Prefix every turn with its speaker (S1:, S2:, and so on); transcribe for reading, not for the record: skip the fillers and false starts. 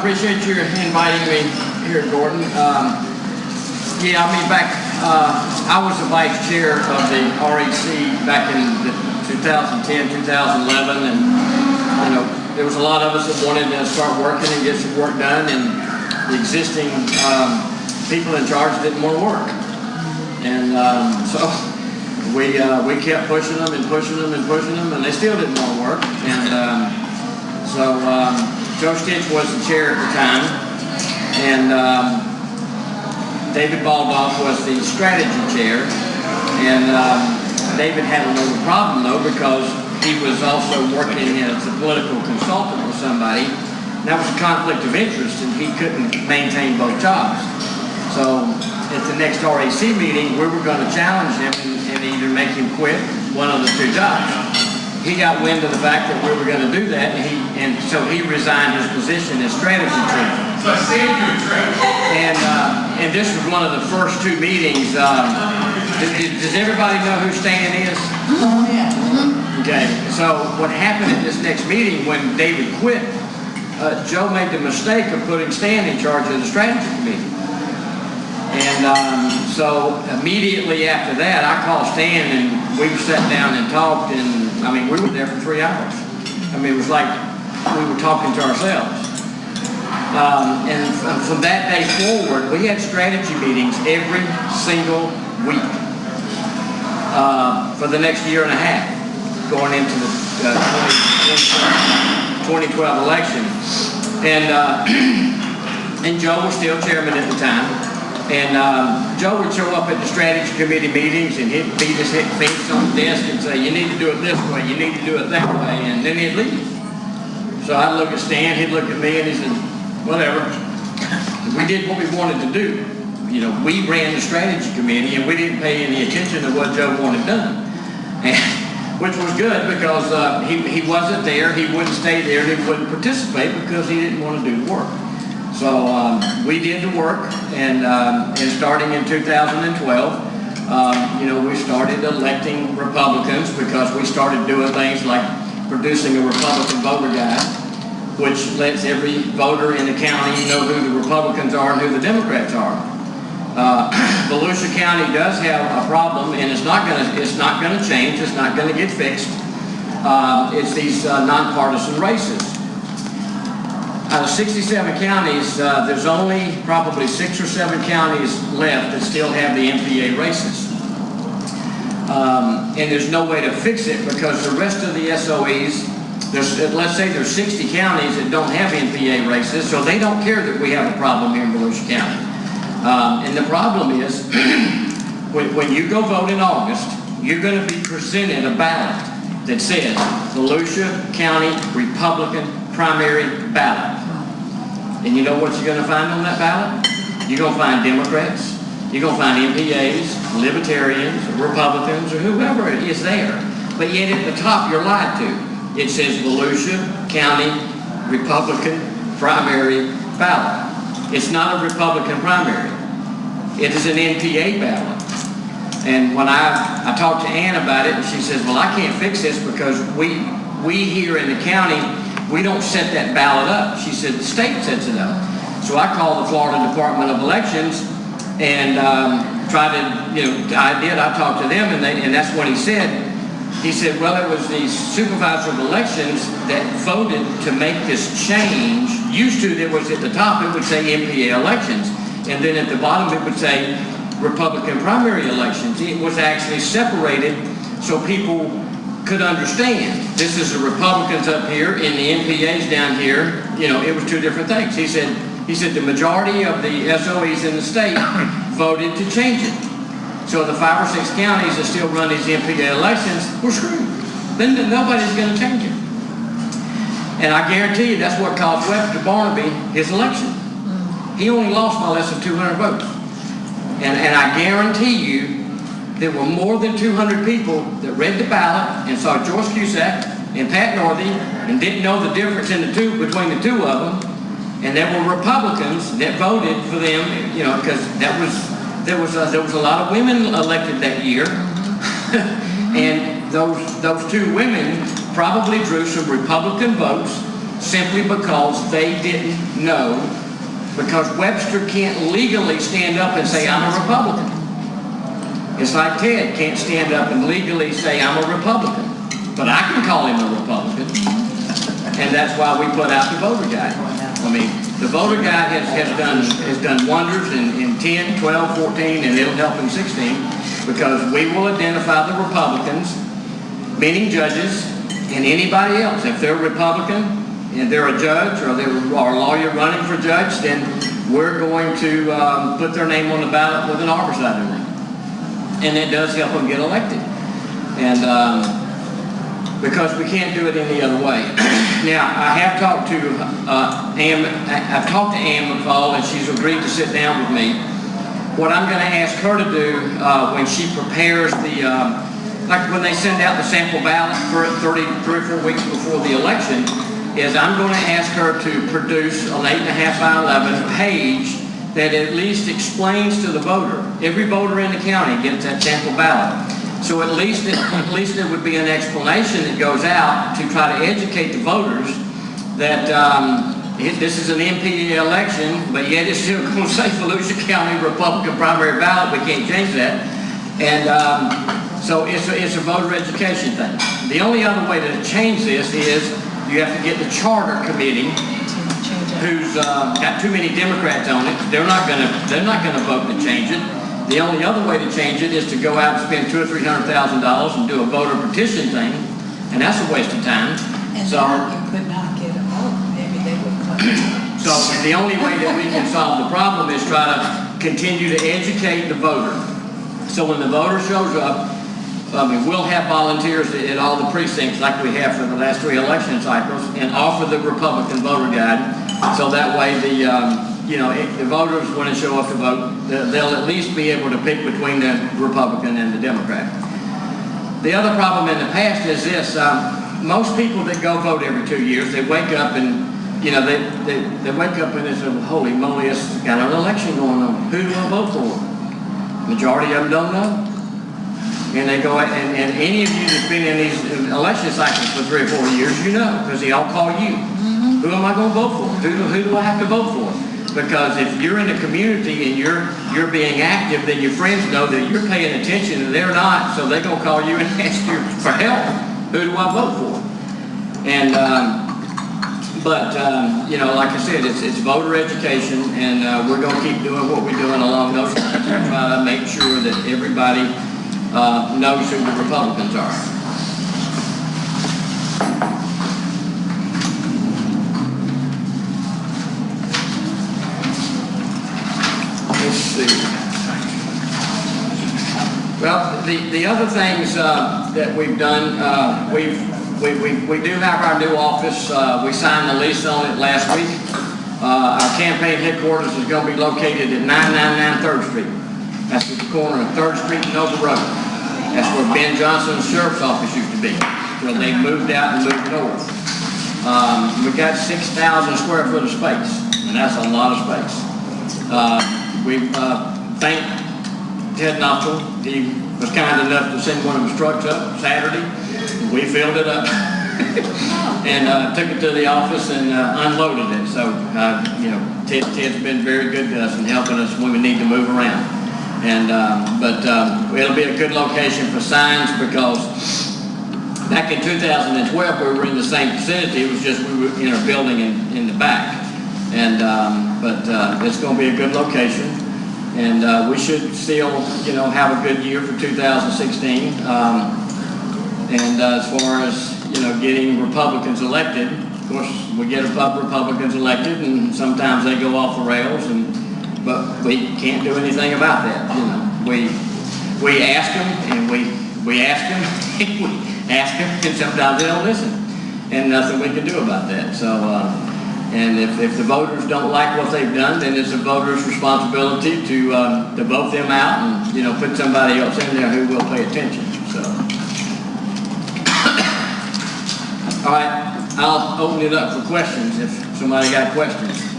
S1: appreciate you inviting me here, Gordon. Yeah, I mean, I was the vice chair of the REC back in 2010, 2011, and there was a lot of us that wanted to start working and get some work done, and the existing people in charge didn't want to work, and so we kept pushing them and pushing them and pushing them, and they still didn't want to work, and so Joe Stitch was the chair at the time, and David Baldoff was the strategy chair, and David had a little problem though, because he was also working as a political consultant with somebody. And that was a conflict of interest, and he couldn't maintain both jobs. So at the next RAC meeting, we were going to challenge him and either make him quit one of the two jobs. He got wind of the fact that we were going to do that, and so he resigned his position as strategy chair.
S2: So I saved you a trip.
S1: And this was one of the first two meetings. Does everybody know who Stan is?
S3: Oh, yeah.
S1: Okay, so what happened at this next meeting when David quit, Joe made the mistake of putting Stan in charge of the strategy committee. And so immediately after that, I called Stan and we sat down and talked, and I mean, we were there for 3 hours. I mean, it was like we were talking to ourselves. And from that day forward, we had strategy meetings every single week for the next year and a half, going into the 2012 election. And Joe was still chairman at the time. And Joe would show up at the strategy committee meetings, and he'd beat his face on the desk and say, "You need to do it this way, you need to do it that way," and then he'd leave. So I'd look at Stan, he'd look at me, and he said, "Whatever." We did what we wanted to do. We ran the strategy committee, and we didn't pay any attention to what Joe wanted done, which was good, because he wasn't there, he wouldn't stay there, and he wouldn't participate because he didn't want to do the work. So we did the work, and starting in 2012, we started electing Republicans, because we started doing things like producing a Republican voter guide, which lets every voter in the county know who the Republicans are and who the Democrats are. Volusia County does have a problem, and it's not going to change. It's not going to get fixed. It's these nonpartisan races. Out of 67 counties, there's only probably 6 or 7 counties left that still have the MPA races. And there's no way to fix it, because the rest of the SOEs, let's say there's 60 counties that don't have MPA races, so they don't care that we have a problem here in Volusia County. And the problem is, when you go vote in August, you're going to be presented a ballot that says Volusia County Republican primary ballot. And you know what you're going to find on that ballot? You're going to find Democrats, you're going to find MPAs, Libertarians, Republicans, or whoever it is there. But yet at the top you're lied to. It says Volusia County Republican primary ballot. It's not a Republican primary. It is an NPA ballot. And when I talked to Ann about it, and she says, "Well, I can't fix this because we here in the county, we don't set that ballot up." She said, "The state sets it up." So I called the Florida Department of Elections and tried to, I talked to them, and that's what he said. He said, "Well, it was the supervisor of elections that voted to make this change. Used to, there was at the top, it would say MPA elections, and then at the bottom it would say Republican primary elections." It was actually separated so people could understand. This is the Republicans up here and the MPAs down here. It was two different things. He said the majority of the SOEs in the state voted to change it. So the 5 or 6 counties that still run these MPA elections were screwed. Then nobody's going to change it. And I guarantee you that's what cost Webster Barnaby his election. He only lost by less than 200 votes. And I guarantee you there were more than 200 people that read the ballot and saw George Cusack and Pat Northey and didn't know the difference between the two of them. And there were Republicans that voted for them, because there was a lot of women elected that year, and those two women probably drew some Republican votes simply because they didn't know, because Webster can't legally stand up and say, I'm a Republican. It's like Ted can't stand up and legally say, I'm a Republican. But I can call him a Republican. And that's why we put out the voter guide. I mean, the voter guide has done wonders in 10, 12, 14, and it'll help in 16, because we will identify the Republicans, meaning judges, and anybody else. If they're a Republican and they're a judge or they're a lawyer running for judge, then we're going to put their name on the ballot with an arbor side in it. And it does help them get elected. And because we can't do it any other way. Now, I have talked to I've talked to Ann McFall, and she's agreed to sit down with me. What I'm going to ask her to do when she prepares the, like when they send out the sample ballot for 3 or 4 weeks before the election, is I'm going to ask her to produce an 8.5 by 11 page that at least explains to the voter. Every voter in the county gets that sample ballot. So at least there would be an explanation that goes out to try to educate the voters that this is an MPA election, but yet it's still going to say Volusia County Republican primary ballot. We can't change that. And so it's a voter education thing. The only other way to change this is you have to get the charter committee, who's got too many Democrats on it. They're not gonna vote to change it. The only other way to change it is to go out and spend $200,000 or $300,000 and do a voter petition thing, and that's a waste of time.
S2: And
S1: so
S2: you could not get a vote. Maybe they would come.
S1: So the only way that we can solve the problem is try to continue to educate the voter. So when the voter shows up, I mean, we'll have volunteers at all the precincts like we have for the last 3 election cycles, and offer the Republican voter guide. So that way the voters, when they show up to vote, they'll at least be able to pick between the Republican and the Democrat. The other problem in the past is this: most people that go vote every 2 years, they wake up and they wake up and they say, "Holy moly, it's got an election going on. Who do I vote for?" Majority of them don't know. And they go, and any of you that's been in these election cycles for 3 or 4 years, you know, because they all call you. Who am I going to vote for? Who do I have to vote for? Because if you're in the community and you're being active, then your friends know that you're paying attention and they're not, so they're going to call you and ask you for help. Who do I vote for? And like I said, it's voter education, and we're going to keep doing what we're doing along those lines and try to make sure that everybody knows who the Republicans are. Let's see. Well, the other things that we've done, we do have our new office. We signed the lease on it last week. Our campaign headquarters is going to be located at 999 3rd Street. That's at the corner of 3rd Street and Nova Road. That's where Ben Johnson's sheriff's office used to be. Well, they moved out and moved north. We got 6,000 square foot of space, and that's a lot of space. We thank Ted Knopfel. He was kind enough to send one of his trucks up Saturday. We filled it up and took it to the office and unloaded it. So, Ted's been very good to us in helping us when we need to move around. And it'll be a good location for signs, because back in 2012 we were in the same vicinity. It was just we were in a building in the back. And it's going to be a good location, and we should still have a good year for 2016. And as far as getting Republicans elected, of course we get Republicans elected, and sometimes they go off the rails, but we can't do anything about that. We ask them, and we ask them, and we ask them, and sometimes they don't listen, and nothing we can do about that. So, and if the voters don't like what they've done, then it's the voters' responsibility to vote them out and put somebody else in there who will pay attention. So, all right, I'll open it up for questions if somebody got questions.